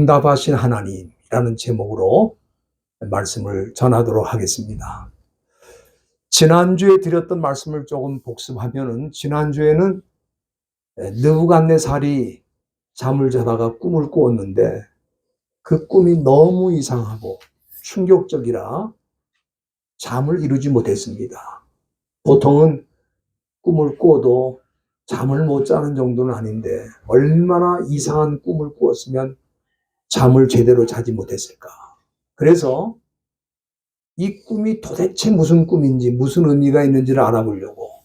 응답하신 하나님이라는 제목으로 말씀을 전하도록 하겠습니다. 지난주에 드렸던 말씀을 조금 복습하면은, 지난주에는 느부갓네살이 잠을 자다가 꿈을 꾸었는데 그 꿈이 너무 이상하고 충격적이라 잠을 이루지 못했습니다. 보통은 꿈을 꾸어도 잠을 못 자는 정도는 아닌데 얼마나 이상한 꿈을 꾸었으면 잠을 제대로 자지 못했을까. 그래서 이 꿈이 도대체 무슨 꿈인지, 무슨 의미가 있는지를 알아보려고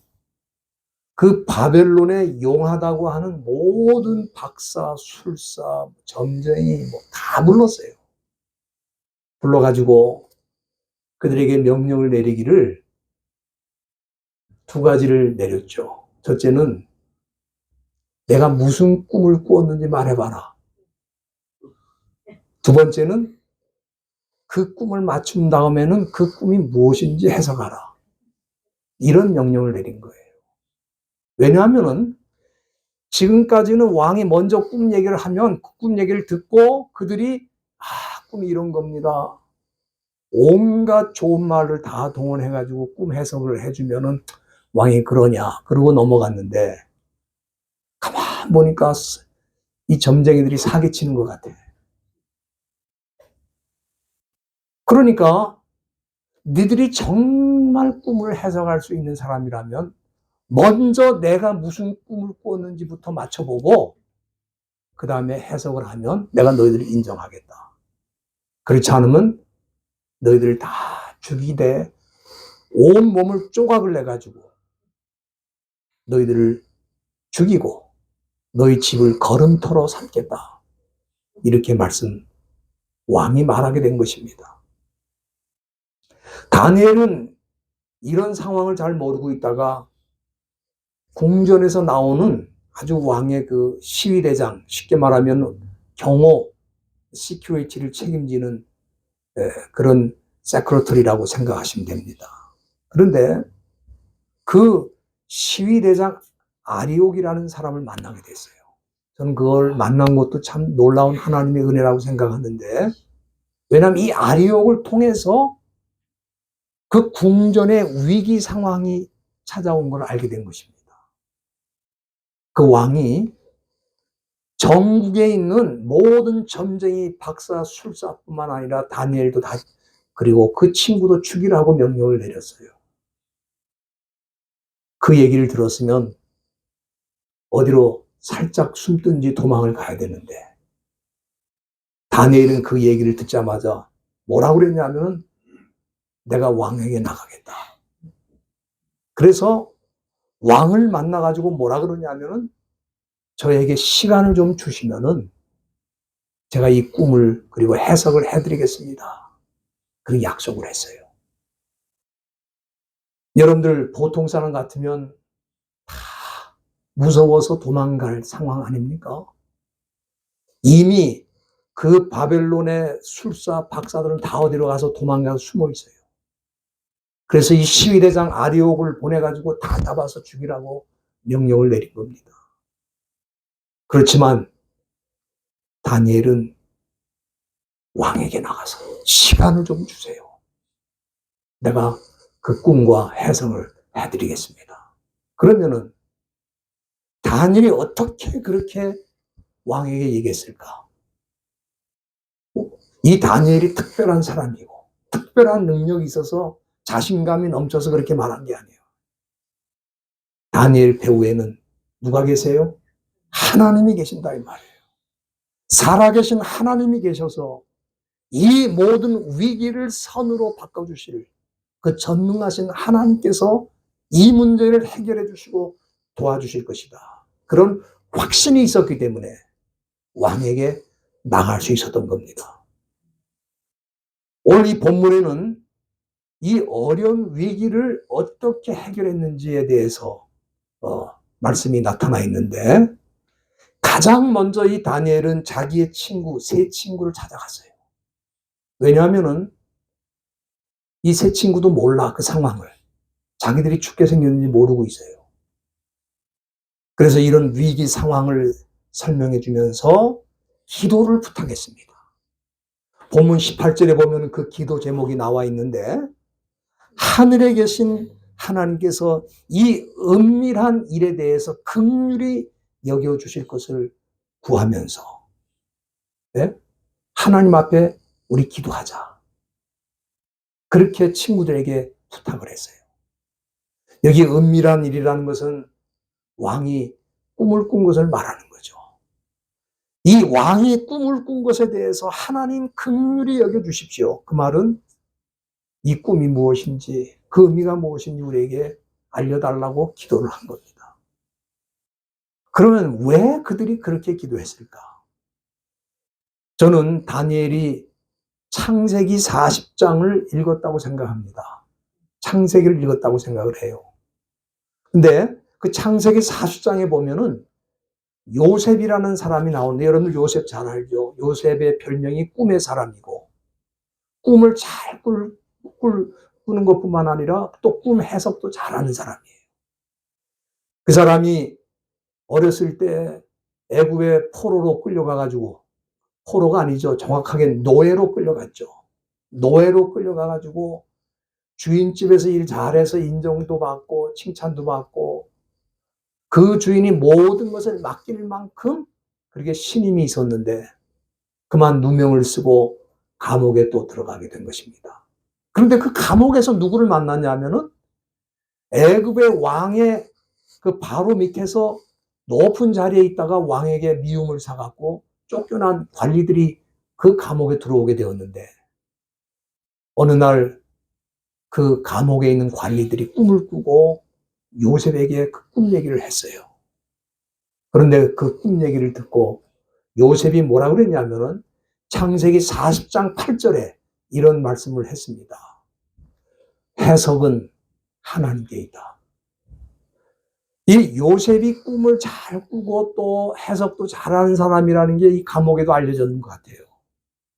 그 바벨론에 용하다고 하는 모든 박사, 술사, 점쟁이 다 불렀어요. 불러가지고 그들에게 명령을 내리기를 두 가지를 내렸죠. 첫째는 내가 무슨 꿈을 꾸었는지 말해봐라. 두 번째는 그 꿈을 맞춘 다음에는 그 꿈이 무엇인지 해석하라. 이런 명령을 내린 거예요. 왜냐하면은 지금까지는 왕이 먼저 꿈 얘기를 하면 그 꿈 얘기를 듣고 그들이 꿈이 이런 겁니다. 온갖 좋은 말을 다 동원해가지고 꿈 해석을 해주면은 왕이 그러냐 그러고 넘어갔는데, 가만 보니까 이 점쟁이들이 사기치는 것 같아. 그러니까 니들이 정말 꿈을 해석할 수 있는 사람이라면 먼저 내가 무슨 꿈을 꾸었는지부터 맞춰보고 그 다음에 해석을 하면 내가 너희들을 인정하겠다. 그렇지 않으면 너희들을 다 죽이되 온 몸을 조각을 내가지고 너희들을 죽이고 너희 집을 걸음터로 삼겠다. 이렇게 왕이 말하게 된 것입니다. 다니엘은 이런 상황을 잘 모르고 있다가 궁전에서 나오는 아주 왕의 그 시위대장, 쉽게 말하면 경호, 시큐리티를 책임지는 그런 세크러터리라고 생각하시면 됩니다. 그런데 그 시위대장 아리옥이라는 사람을 만나게 됐어요. 저는 그걸 만난 것도 참 놀라운 하나님의 은혜라고 생각하는데, 왜냐하면 이 아리옥을 통해서 그 궁전의 위기 상황이 찾아온 걸 알게 된 것입니다. 그 왕이 전국에 있는 모든 점쟁이, 박사, 술사뿐만 아니라 다니엘도 다, 그리고 그 친구도 죽이라고 명령을 내렸어요. 그 얘기를 들었으면 어디로 살짝 숨든지 도망을 가야 되는데, 다니엘은 그 얘기를 듣자마자 뭐라고 그랬냐면은 내가 왕에게 나가겠다. 그래서 왕을 만나가지고 뭐라 그러냐면은 저에게 시간을 좀 주시면은 제가 이 꿈을 그리고 해석을 해드리겠습니다. 그렇게 약속을 했어요. 여러분들 보통 사람 같으면 다 무서워서 도망갈 상황 아닙니까? 이미 그 바벨론의 술사, 박사들은 다 어디로 가서 도망가서 숨어 있어요. 그래서 이 시위대장 아리옥을 보내가지고 다 잡아서 죽이라고 명령을 내린 겁니다. 그렇지만 다니엘은 왕에게 나가서 시간을 좀 주세요. 내가 그 꿈과 해석을 해드리겠습니다. 그러면은 다니엘이 어떻게 그렇게 왕에게 얘기했을까? 이 다니엘이 특별한 사람이고 특별한 능력이 있어서 자신감이 넘쳐서 그렇게 말한 게 아니에요. 다니엘 배후에는 누가 계세요? 하나님이 계신다 이 말이에요. 살아계신 하나님이 계셔서 이 모든 위기를 선으로 바꿔주실 그 전능하신 하나님께서 이 문제를 해결해 주시고 도와주실 것이다. 그런 확신이 있었기 때문에 왕에게 나갈 수 있었던 겁니다. 오늘 이 본문에는 이 어려운 위기를 어떻게 해결했는지에 대해서 말씀이 나타나 있는데, 가장 먼저 이 다니엘은 자기의 친구, 세 친구를 찾아갔어요. 왜냐하면은 이 세 친구도 몰라, 그 상황을. 자기들이 죽게 생겼는지 모르고 있어요. 그래서 이런 위기 상황을 설명해 주면서 기도를 부탁했습니다. 본문 18절에 보면 그 기도 제목이 나와 있는데, 하늘에 계신 하나님께서 이 은밀한 일에 대해서 긍휼히 여겨주실 것을 구하면서, 네? 하나님 앞에 우리 기도하자. 그렇게 친구들에게 부탁을 했어요. 여기 은밀한 일이라는 것은 왕이 꿈을 꾼 것을 말하는 거죠. 이 왕이 꿈을 꾼 것에 대해서 하나님 긍휼히 여겨주십시오. 그 말은 이 꿈이 무엇인지, 그 의미가 무엇인지 우리에게 알려달라고 기도를 한 겁니다. 그러면 왜 그들이 그렇게 기도했을까? 저는 다니엘이 창세기 40장을 읽었다고 생각합니다. 창세기를 읽었다고 생각을 해요. 근데 그 창세기 40장에 보면은 요셉이라는 사람이 나오는데, 여러분들 요셉 잘 알죠? 요셉의 별명이 꿈의 사람이고, 꿈을 잘 꾸는 것뿐만 아니라 또 꿈 해석도 잘하는 사람이에요. 그 사람이 어렸을 때 애굽의 포로로 끌려가가지고, 포로가 아니죠. 정확하게 노예로 끌려갔죠. 노예로 끌려가가지고 주인집에서 일 잘해서 인정도 받고 칭찬도 받고, 그 주인이 모든 것을 맡길 만큼 그렇게 신임이 있었는데 그만 누명을 쓰고 감옥에 또 들어가게 된 것입니다. 그런데 그 감옥에서 누구를 만났냐면은 애굽의 왕의 그 바로 밑에서 높은 자리에 있다가 왕에게 미움을 사갖고 쫓겨난 관리들이 그 감옥에 들어오게 되었는데, 어느 날 그 감옥에 있는 관리들이 꿈을 꾸고 요셉에게 그 꿈 얘기를 했어요. 그런데 그 꿈 얘기를 듣고 요셉이 뭐라 그랬냐면은 창세기 40장 8절에 이런 말씀을 했습니다. 해석은 하나님께 있다. 이 요셉이 꿈을 잘 꾸고 또 해석도 잘하는 사람이라는 게 이 감옥에도 알려졌는 것 같아요.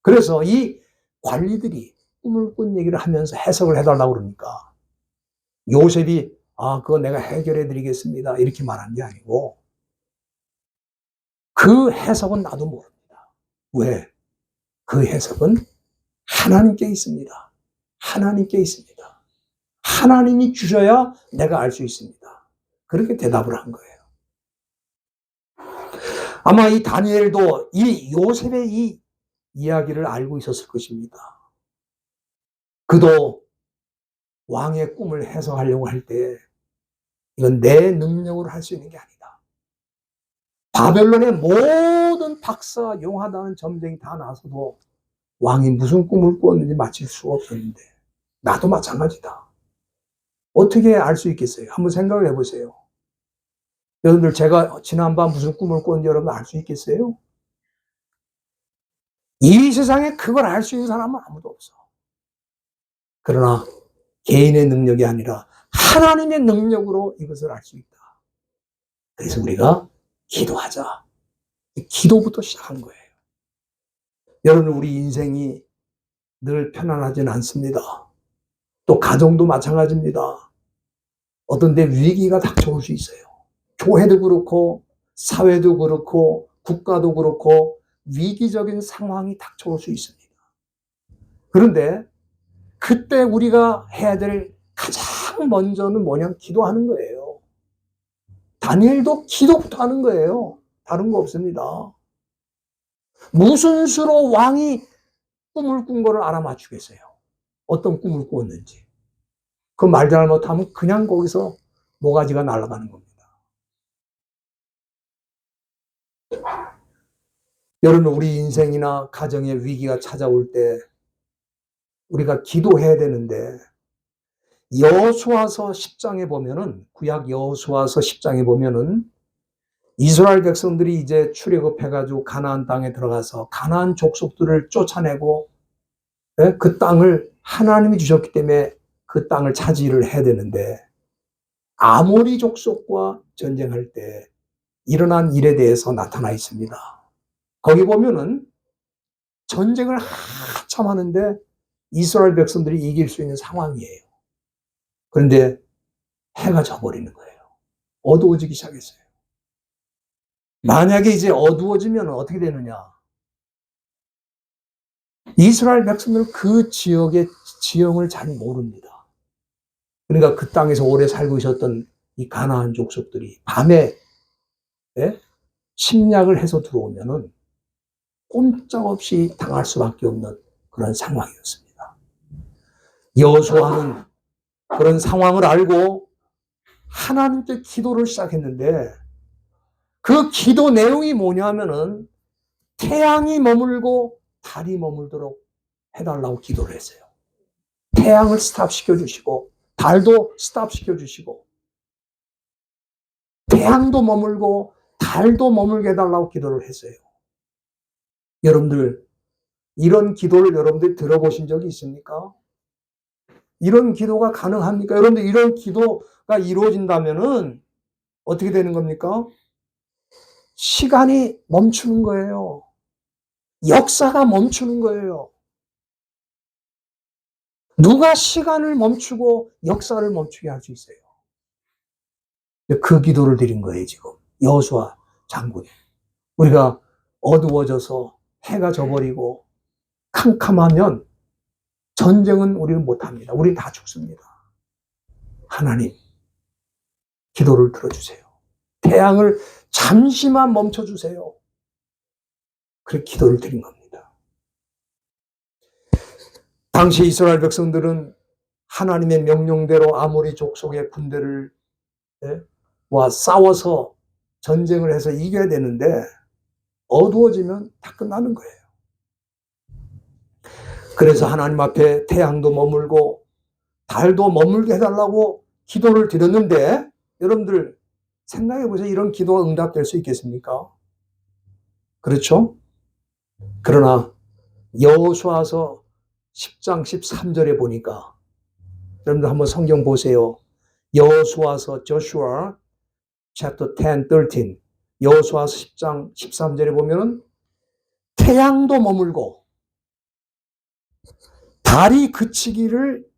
그래서 이 관리들이 꿈을 꾼 얘기를 하면서 해석을 해달라고 그러니까 요셉이 그거 내가 해결해 드리겠습니다 이렇게 말한 게 아니고, 그 해석은 나도 모릅니다. 왜? 그 해석은 하나님께 있습니다. 하나님께 있습니다. 하나님이 주셔야 내가 알 수 있습니다. 그렇게 대답을 한 거예요. 아마 이 다니엘도 이 요셉의 이 이야기를 알고 있었을 것입니다. 그도 왕의 꿈을 해석하려고 할 때 이건 내 능력으로 할 수 있는 게 아니다. 바벨론의 모든 박사, 용하다는 점쟁이 다 나서도 왕이 무슨 꿈을 꾸었는지 맞힐 수가 없었는데 나도 마찬가지다. 어떻게 알 수 있겠어요? 한번 생각을 해보세요. 여러분들, 제가 지난밤 무슨 꿈을 꿨는지 여러분 알 수 있겠어요? 이 세상에 그걸 알 수 있는 사람은 아무도 없어. 그러나 개인의 능력이 아니라 하나님의 능력으로 이것을 알 수 있다. 그래서 우리가 기도하자. 기도부터 시작한 거예요. 여러분, 우리 인생이 늘 편안하지는 않습니다. 또 가정도 마찬가지입니다. 어떤 데 위기가 닥쳐올 수 있어요. 교회도 그렇고 사회도 그렇고 국가도 그렇고 위기적인 상황이 닥쳐올 수 있습니다. 그런데 그때 우리가 해야 될 가장 먼저는 뭐냐면 기도하는 거예요. 다니엘도 기도부터 하는 거예요. 다른 거 없습니다. 무슨 수로 왕이 꿈을 꾼 거를 알아맞추겠어요? 어떤 꿈을 꾸었는지. 그 말 잘못하면 그냥 거기서 모가지가 날아가는 겁니다. 여러분, 우리 인생이나 가정에 위기가 찾아올 때 우리가 기도해야 되는데, 여호수아서 10장에 보면은, 구약 여호수아서 10장에 보면은 이스라엘 백성들이 이제 출애굽해가지고 가나안 땅에 들어가서 가나안 족속들을 쫓아내고 그 땅을 하나님이 주셨기 때문에 그 땅을 차지를 해야 되는데, 아모리 족속과 전쟁할 때 일어난 일에 대해서 나타나 있습니다. 거기 보면은 전쟁을 한참 하는데 이스라엘 백성들이 이길 수 있는 상황이에요. 그런데 해가 져버리는 거예요. 어두워지기 시작했어요. 만약에 이제 어두워지면 어떻게 되느냐? 이스라엘 백성들은 그 지역의 지형을 잘 모릅니다. 그러니까 그 땅에서 오래 살고 있었던 이 가나안 족속들이 밤에 침략을 해서 들어오면은 꼼짝없이 당할 수밖에 없는 그런 상황이었습니다. 여호수아는 그런 상황을 알고 하나님께 기도를 시작했는데 그 기도 내용이 뭐냐면은 태양이 머물고 달이 머물도록 해달라고 기도를 했어요. 태양을 스탑시켜 주시고 달도 스탑시켜 주시고 태양도 머물고 달도 머물게 해달라고 기도를 했어요. 여러분들 이런 기도를 여러분들이 들어보신 적이 있습니까? 이런 기도가 가능합니까? 여러분들 이런 기도가 이루어진다면은 어떻게 되는 겁니까? 시간이 멈추는 거예요. 역사가 멈추는 거예요. 누가 시간을 멈추고 역사를 멈추게 할 수 있어요? 그 기도를 드린 거예요, 지금. 여호수아 장군이. 우리가 어두워져서 해가 져버리고 캄캄하면 전쟁은 우리는 못합니다. 우리는 다 죽습니다. 하나님, 기도를 들어주세요. 태양을 잠시만 멈춰주세요. 그렇게 기도를 드린 겁니다. 당시 이스라엘 백성들은 하나님의 명령대로 아모리 족속의 군대를 와 싸워서 전쟁을 해서 이겨야 되는데 어두워지면 다 끝나는 거예요. 그래서 하나님 앞에 태양도 머물고 달도 머물게 해달라고 기도를 드렸는데 여러분들 생각해 보세요. 이런 기도가 응답될 수 있겠습니까? 그렇죠? 그러나 여호수아서 10장 13절에 보니까 여러분들 한번 성경 보세요. 여호수아서 Joshua chapter 10, 13 여호수아서 10장 13절에 보면은 태양도 머물고 달이 그치기를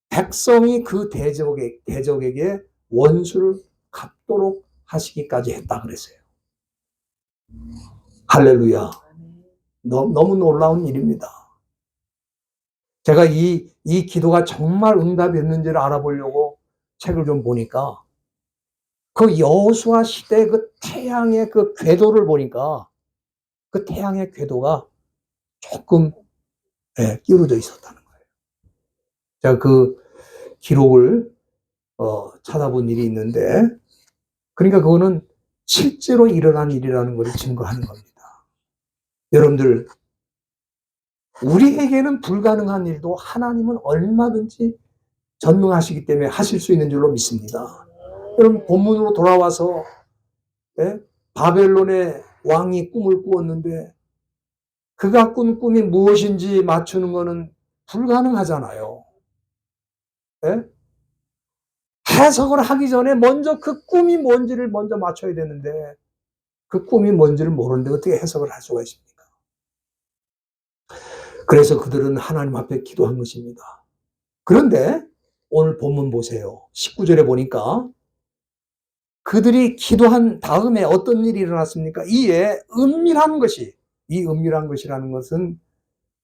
백성이 그 대적에게 원수를 갚도록 하시기까지 했다 그랬어요. 할렐루야. 너무 놀라운 일입니다. 제가 이 기도가 정말 응답했는지를 알아보려고 책을 좀 보니까 그 여호수아 시대 그 태양의 그 궤도를 보니까 그 태양의 궤도가 조금 기울어져 있었다는 거예요. 제가 그 기록을 찾아본 일이 있는데 그러니까 그거는 실제로 일어난 일이라는 것을 증거하는 겁니다. 여러분들 우리에게는 불가능한 일도 하나님은 얼마든지 전능하시기 때문에 하실 수 있는 줄로 믿습니다. 여러분 본문으로 돌아와서 바벨론의 왕이 꿈을 꾸었는데 그가 꾼 꿈이 무엇인지 맞추는 것은 불가능하잖아요. 해석을 하기 전에 먼저 그 꿈이 뭔지를 먼저 맞춰야 되는데 그 꿈이 뭔지를 모르는데 어떻게 해석을 할 수가 있습니까? 그래서 그들은 하나님 앞에 기도한 것입니다. 그런데 오늘 본문 보세요. 19절에 보니까 그들이 기도한 다음에 어떤 일이 일어났습니까? 이에 은밀한 것이, 이 은밀한 것이라는 것은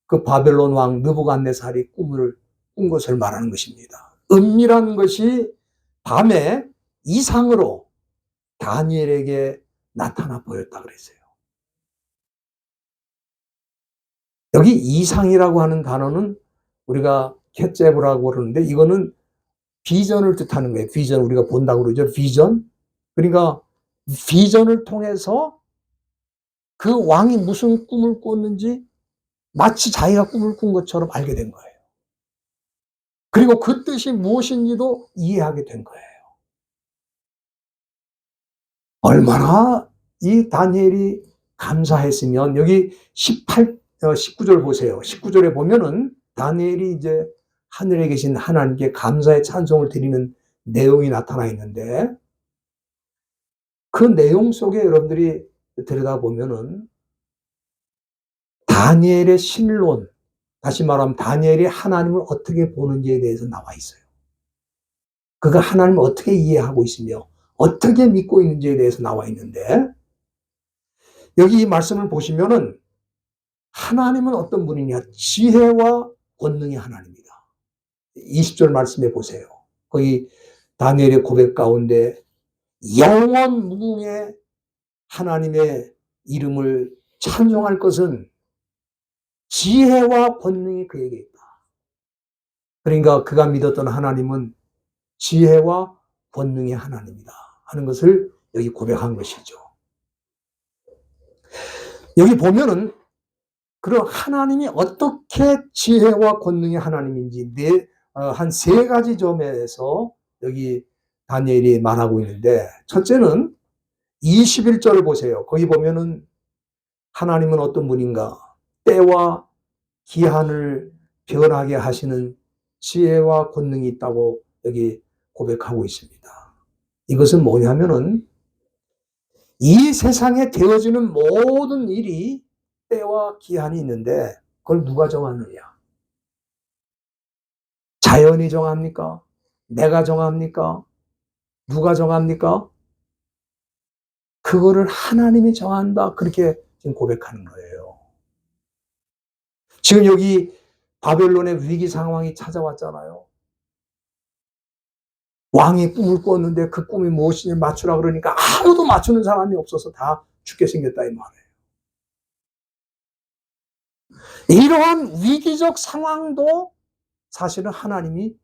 그 바벨론 왕 느부갓네살이 꿈을 꾼 것을 말하는 것입니다. 은밀한 것이 밤에 이상으로 다니엘에게 나타나 보였다 그랬어요. 여기 이상이라고 하는 단어는 우리가 캣제브라고 그러는데 이거는 비전을 뜻하는 거예요. 비전 우리가 본다고 그러죠. 비전. 그러니까 비전을 통해서 그 왕이 무슨 꿈을 꿨는지 마치 자기가 꿈을 꾼 것처럼 알게 된 거예요. 그리고 그 뜻이 무엇인지도 이해하게 된 거예요. 얼마나 이 다니엘이 감사했으면 여기 19절 보세요. 19절에 보면은 다니엘이 이제 하늘에 계신 하나님께 감사의 찬송을 드리는 내용이 나타나 있는데 그 내용 속에 여러분들이 들여다보면은 다니엘의 신론, 다시 말하면 다니엘이 하나님을 어떻게 보는지에 대해서 나와 있어요. 그가 하나님을 어떻게 이해하고 있으며 어떻게 믿고 있는지에 대해서 나와 있는데 여기 이 말씀을 보시면은 하나님은 어떤 분이냐? 지혜와 권능의 하나님이다. 20절 말씀해 보세요. 거기 다니엘의 고백 가운데 영원 무궁의 하나님의 이름을 찬송할 것은 지혜와 권능이 그에게 있다. 그러니까 그가 믿었던 하나님은 지혜와 권능의 하나님이다 하는 것을 여기 고백한 것이죠. 여기 보면은 그런 하나님이 어떻게 지혜와 권능의 하나님인지 한 세 가지 점에서 여기 다니엘이 말하고 있는데, 첫째는 21절을 보세요. 거기 보면은 하나님은 어떤 분인가? 때와 기한을 변하게 하시는 지혜와 권능이 있다고 여기 고백하고 있습니다. 이것은 뭐냐면은 이 세상에 되어지는 모든 일이 때와 기한이 있는데 그걸 누가 정하느냐? 자연이 정합니까? 내가 정합니까? 누가 정합니까? 그거를 하나님이 정한다. 그렇게 지금 고백하는 거예요. 지금 여기 바벨론의 위기 상황이 찾아왔잖아요. 왕이 꿈을 꿨는데 그 꿈이 무엇인지 맞추라 그러니까 아무도 맞추는 사람이 없어서 다 죽게 생겼다 이 말이에요. 이러한 위기적 상황도 사실은 하나님이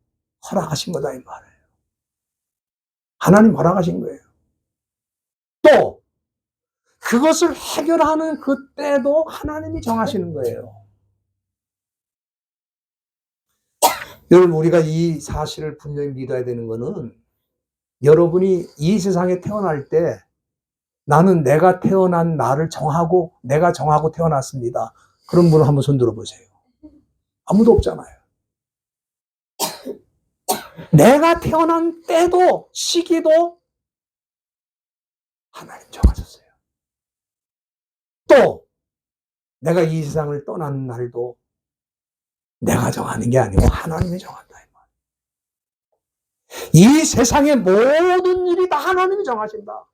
허락하신 거다 이 말이에요. 하나님 허락하신 거예요. 또 그것을 해결하는 그때도 하나님이 정하시는 거예요. 여러분, 우리가 이 사실을 분명히 믿어야 되는 거는, 여러분이 이 세상에 태어날 때 나는 내가 태어난 나를 정하고 내가 정하고 태어났습니다. 그런 분을 한번 손 들어보세요. 아무도 없잖아요. 내가 태어난 때도 시기도 하나님 정하셨어요. 또 내가 이 세상을 떠나는 날도 내가 정하는 게 아니고 하나님이 정한다. 이 세상의 모든 일이 다 하나님이 정하신다.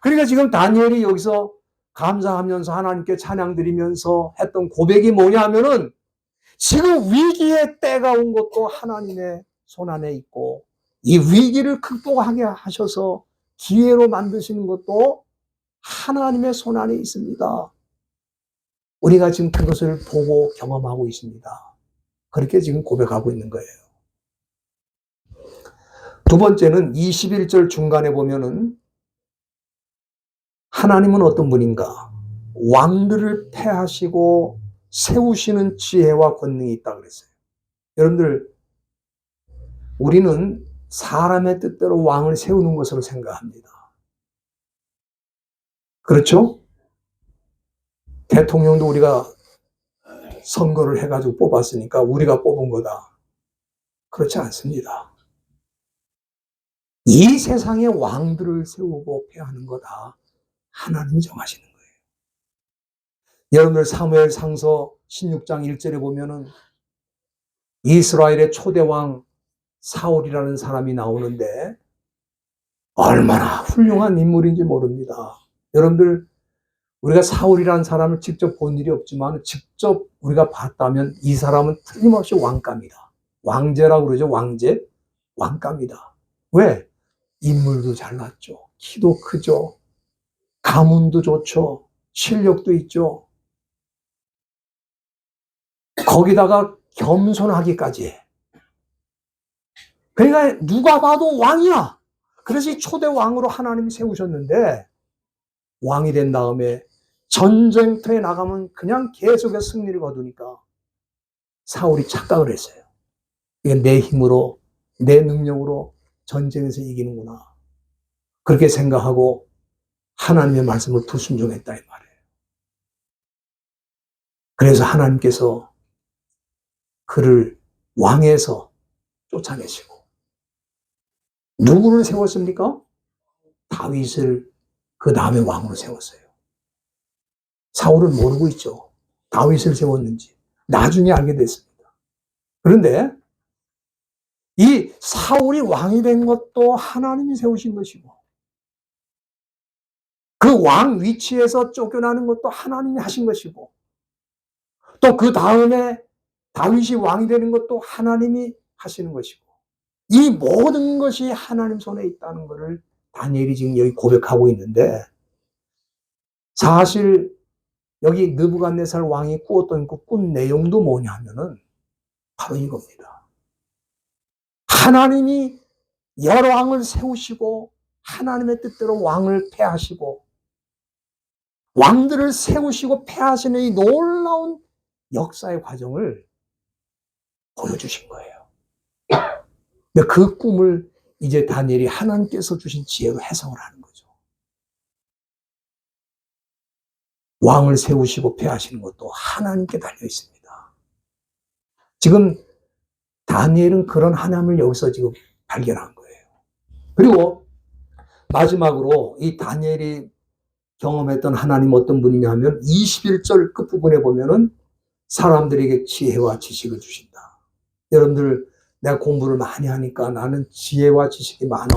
그러니까 지금 다니엘이 여기서 감사하면서 하나님께 찬양 드리면서 했던 고백이 뭐냐 하면은, 지금 위기의 때가 온 것도 하나님의 손 안에 있고 이 위기를 극복하게 하셔서 기회로 만드시는 것도 하나님의 손 안에 있습니다. 우리가 지금 그것을 보고 경험하고 있습니다. 그렇게 지금 고백하고 있는 거예요. 두 번째는 21절 중간에 보면은 하나님은 어떤 분인가? 왕들을 패하시고 세우시는 지혜와 권능이 있다 그랬어요. 여러분들, 우리는 사람의 뜻대로 왕을 세우는 것으로 생각합니다. 그렇죠? 대통령도 우리가 선거를 해가지고 뽑았으니까 우리가 뽑은 거다. 그렇지 않습니다. 이 세상의 왕들을 세우고 패하는 거다 하나님이 정하시는 거예요. 여러분들 사무엘 상서 16장 1절에 보면은 이스라엘의 초대왕 사울이라는 사람이 나오는데 얼마나 훌륭한 인물인지 모릅니다. 여러분들, 우리가 사울이라는 사람을 직접 본 일이 없지만 직접 우리가 봤다면 이 사람은 틀림없이 왕감이다. 왕제라고 그러죠. 왕제. 왕감이다. 왜? 인물도 잘났죠. 키도 크죠. 가문도 좋죠. 실력도 있죠. 거기다가 겸손하기까지 해. 그러니까 누가 봐도 왕이야. 그래서 이 초대 왕으로 하나님이 세우셨는데, 왕이 된 다음에 전쟁터에 나가면 그냥 계속해서 승리를 거두니까 사울이 착각을 했어요. 이게 내 힘으로, 내 능력으로 전쟁에서 이기는구나. 그렇게 생각하고 하나님의 말씀을 불순종했다 이 말이에요. 그래서 하나님께서 그를 왕에서 쫓아내시고 누구를 세웠습니까? 다윗을 그 다음에 왕으로 세웠어요. 사울은 모르고 있죠. 다윗을 세웠는지. 나중에 알게 됐습니다. 그런데 이 사울이 왕이 된 것도 하나님이 세우신 것이고, 그 왕 위치에서 쫓겨나는 것도 하나님이 하신 것이고, 또 그 다음에 다윗이 왕이 되는 것도 하나님이 하시는 것이고, 이 모든 것이 하나님 손에 있다는 것을 다니엘이 지금 여기 고백하고 있는데, 사실 여기 느부갓네살 왕이 꾸었던 그 꾼 내용도 뭐냐 하면은 바로 이겁니다. 하나님이 여러 왕을 세우시고 하나님의 뜻대로 왕을 폐하시고 왕들을 세우시고 폐하시는 이 놀라운 역사의 과정을 보여주신 거예요. 근데 그 꿈을 이제 다니엘이 하나님께서 주신 지혜로 해석을 하는 거죠. 왕을 세우시고 폐하시는 것도 하나님께 달려 있습니다. 지금 다니엘은 그런 하나님을 여기서 지금 발견한 거예요. 그리고 마지막으로 이 다니엘이 경험했던 하나님 어떤 분이냐 하면 21절 끝부분에 보면은 사람들에게 지혜와 지식을 주신다. 여러분들, 내가 공부를 많이 하니까 나는 지혜와 지식이 많아.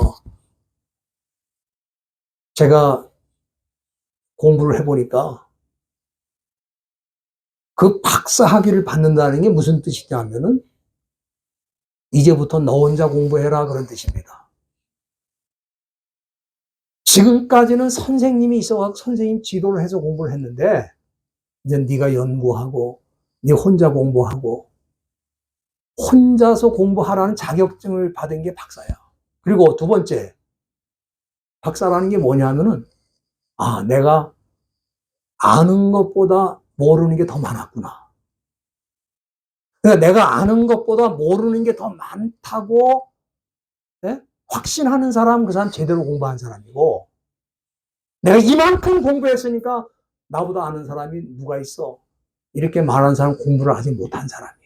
제가 공부를 해보니까 그 박사 학위를 받는다는 게 무슨 뜻이냐 하면은 이제부터 너 혼자 공부해라 그런 뜻입니다. 지금까지는 선생님이 있어서 선생님 지도를 해서 공부를 했는데 이제 네가 연구하고 네 혼자 공부하고 혼자서 공부하라는 자격증을 받은 게 박사야. 그리고 두 번째, 박사라는 게 뭐냐면은 내가 아는 것보다 모르는 게 더 많았구나. 그러니까 내가 아는 것보다 모르는 게 더 많다고 확신하는 사람, 그 사람 제대로 공부한 사람이고, 내가 이만큼 공부했으니까 나보다 아는 사람이 누가 있어? 이렇게 말하는 사람 공부를 아직 못한 사람이에요.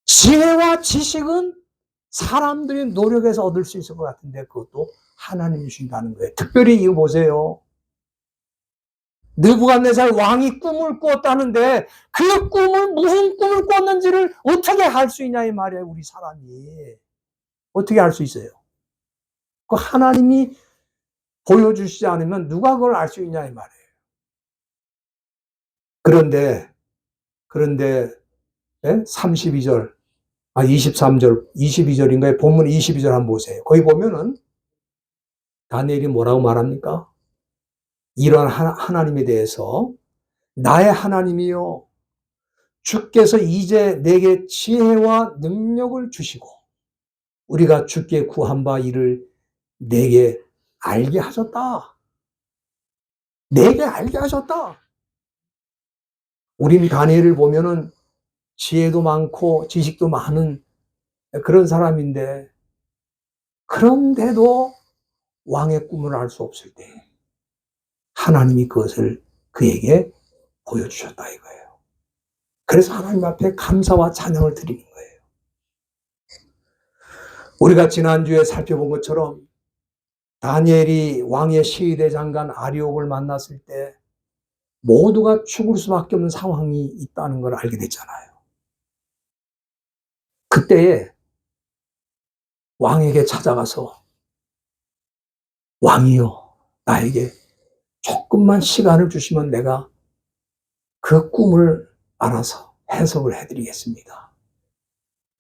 지혜와 지식은 사람들이 노력해서 얻을 수 있을 것 같은데 그것도 하나님이 주신다는 거예요. 특별히 이거 보세요. 느부갓네살 왕이 꿈을 꾸었다는데 그 꿈을 무슨 꿈을 꿨는지를 어떻게 할 수 있냐 이 말이에요. 우리 사람이 어떻게 할 수 있어요? 그 하나님이 보여주시지 않으면 누가 그걸 알 수 있냐 이 말이에요. 그런데 32절 23절 22절인가요? 본문 22절 한번 보세요. 거기 보면은 다니엘이 뭐라고 말합니까? 이런 하나님에 대해서 나의 하나님이요 주께서 이제 내게 지혜와 능력을 주시고 우리가 주께 구한 바 이를 내게 알게 하셨다. 내게 알게 하셨다. 우린 다니엘을 보면은 지혜도 많고 지식도 많은 그런 사람인데 그런데도 왕의 꿈을 알 수 없을 때 하나님이 그것을 그에게 보여주셨다 이거예요. 그래서 하나님 앞에 감사와 찬양을 드리는 거예요. 우리가 지난주에 살펴본 것처럼 다니엘이 왕의 시위대 장관 아리옥을 만났을 때 모두가 죽을 수밖에 없는 상황이 있다는 걸 알게 됐잖아요. 그때에 왕에게 찾아가서 왕이요, 나에게 조금만 시간을 주시면 내가 그 꿈을 알아서 해석을 해드리겠습니다.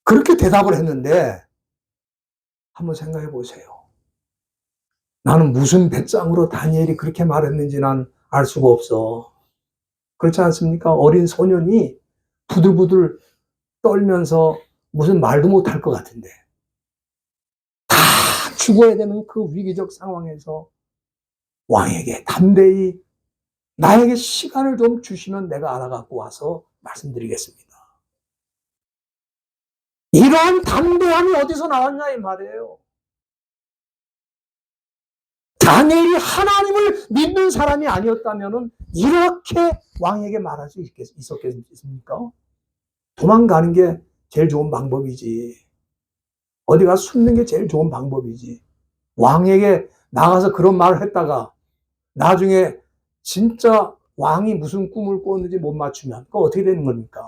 그렇게 대답을 했는데 한번 생각해 보세요. 나는 무슨 배짱으로 다니엘이 그렇게 말했는지 난 알 수가 없어. 그렇지 않습니까? 어린 소년이 부들부들 떨면서 무슨 말도 못할 것 같은데 다 죽어야 되는 그 위기적 상황에서 왕에게 담대히 나에게 시간을 좀 주시면 내가 알아갖고 와서 말씀드리겠습니다. 이러한 담대함이 어디서 나왔냐 이 말이에요. 다니엘이 하나님을 믿는 사람이 아니었다면 이렇게 왕에게 말할 수 있었겠습니까? 도망가는 게 제일 좋은 방법이지. 어디 가서 숨는 게 제일 좋은 방법이지. 왕에게 나가서 그런 말을 했다가 나중에 진짜 왕이 무슨 꿈을 꿨는지 못 맞추면 그거 어떻게 되는 겁니까?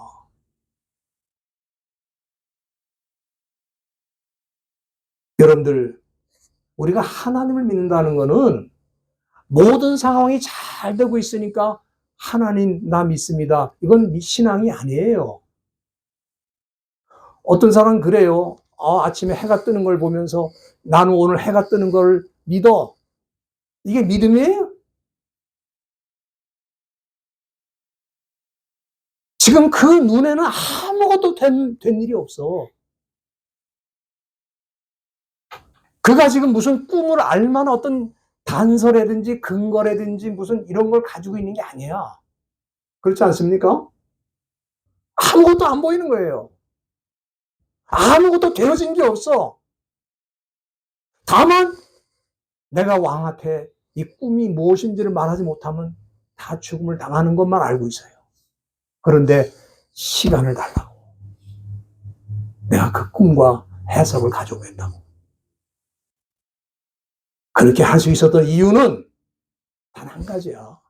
여러분들, 우리가 하나님을 믿는다는 것은 모든 상황이 잘 되고 있으니까 하나님 나 믿습니다. 이건 신앙이 아니에요. 어떤 사람은 그래요. 아침에 해가 뜨는 걸 보면서 나는 오늘 해가 뜨는 걸 믿어. 이게 믿음이에요? 지금 그 눈에는 아무것도 된 일이 없어. 그가 지금 무슨 꿈을 알 만한 어떤 단서라든지 근거라든지 무슨 이런 걸 가지고 있는 게 아니야. 그렇지 않습니까? 아무것도 안 보이는 거예요. 아무것도 되어진 게 없어. 다만 내가 왕 앞에 이 꿈이 무엇인지를 말하지 못하면 다 죽음을 당하는 것만 알고 있어요. 그런데 시간을 달라고. 내가 그 꿈과 해석을 가져오겠다고. 그렇게 할 수 있었던 이유는 단 한 가지야.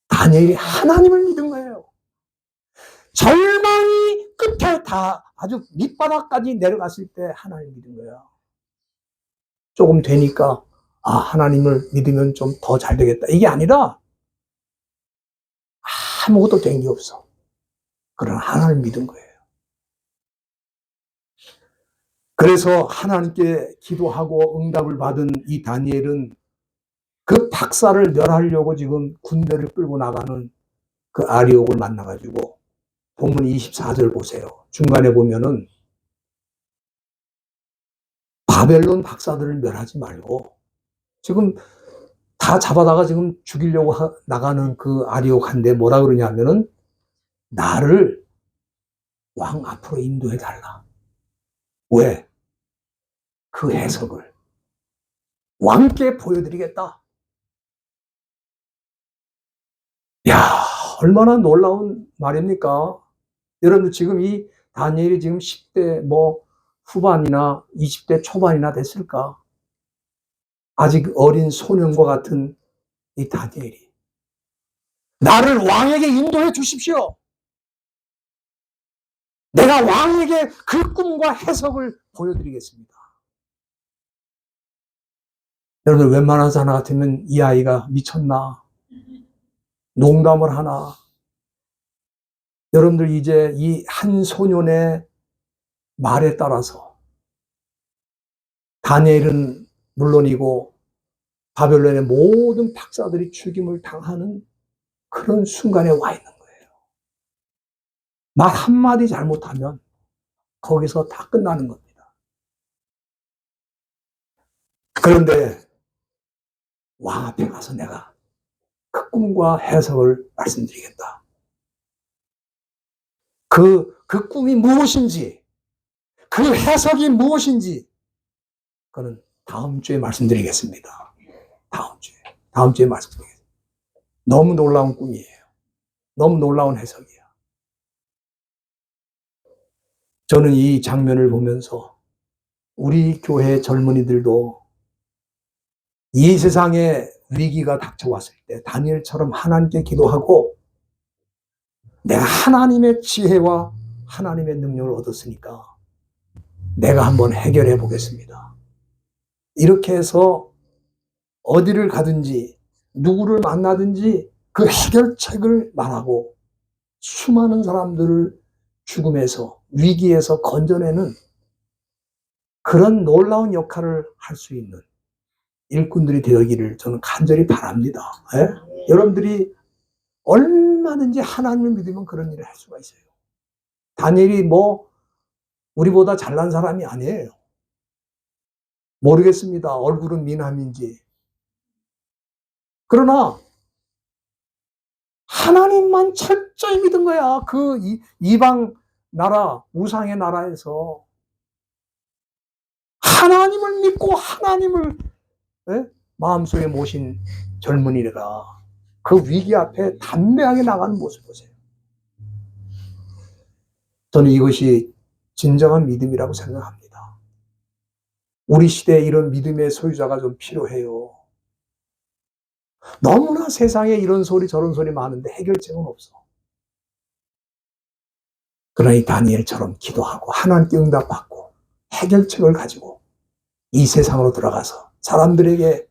다니엘이 하나님을 믿은 거예요. 절망이 끝에 다 아주 밑바닥까지 내려갔을 때 하나님을 믿은 거야. 조금 되니까 하나님을 믿으면 좀 더 잘 되겠다. 이게 아니라 아무것도 된 게 없어. 그러나 하나님을 믿은 거예요. 그래서 하나님께 기도하고 응답을 받은 이 다니엘은 그 박사를 멸하려고 지금 군대를 끌고 나가는 그 아리옥을 만나가지고 본문 24절 보세요. 중간에 보면은 바벨론 박사들을 멸하지 말고 지금 다 잡아다가 지금 죽이려고 나가는 그 아리옥 한데 뭐라 그러냐면은 나를 왕 앞으로 인도해 달라. 왜? 그 해석을 왕께 보여드리겠다. 야, 얼마나 놀라운 말입니까? 여러분들 지금 이 다니엘이 지금 10대 후반이나 20대 초반이나 됐을까? 아직 어린 소년과 같은 이 다니엘이 나를 왕에게 인도해 주십시오. 내가 왕에게 그 꿈과 해석을 보여드리겠습니다. 여러분 웬만한 사람 같으면 이 아이가 미쳤나? 농담을 하나? 여러분들 이제 이 한 소년의 말에 따라서 다니엘은 물론이고 바벨론의 모든 박사들이 죽임을 당하는 그런 순간에 와 있는 거예요. 말 한마디 잘못하면 거기서 다 끝나는 겁니다. 그런데 왕 앞에 가서 내가 그 꿈과 해석을 말씀드리겠다. 그 꿈이 무엇인지, 그 해석이 무엇인지, 그는 다음 주에 말씀드리겠습니다. 다음 주에 말씀드리겠습니다. 너무 놀라운 꿈이에요. 너무 놀라운 해석이야. 저는 이 장면을 보면서 우리 교회 젊은이들도 이 세상에 위기가 닥쳐왔을 때 다니엘처럼 하나님께 기도하고 내가 하나님의 지혜와 하나님의 능력을 얻었으니까 내가 한번 해결해 보겠습니다. 이렇게 해서 어디를 가든지 누구를 만나든지 그 해결책을 말하고 수많은 사람들을 죽음에서 위기에서 건져내는 그런 놀라운 역할을 할 수 있는 일꾼들이 되기를 저는 간절히 바랍니다. 예? 여러분들이 얼마든지 하나님을 믿으면 그런 일을 할 수가 있어요. 다니엘이 우리보다 잘난 사람이 아니에요. 모르겠습니다. 얼굴은 미남인지. 그러나 하나님만 철저히 믿은 거야. 그 이방 나라, 우상의 나라에서 하나님을 믿고 하나님을 마음속에 모신 젊은이가 그 위기 앞에 담대하게 나가는 모습 보세요. 저는 이것이 진정한 믿음이라고 생각합니다. 우리 시대에 이런 믿음의 소유자가 좀 필요해요. 너무나 세상에 이런 소리 저런 소리 많은데 해결책은 없어. 그러나 이 다니엘처럼 기도하고 하나님께 응답받고 해결책을 가지고 이 세상으로 들어가서 사람들에게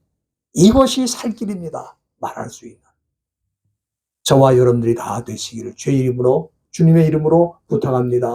이것이 살 길입니다 말할 수 있는 저와 여러분들이 다 되시기를 주의 이름으로, 주님의 이름으로 부탁합니다.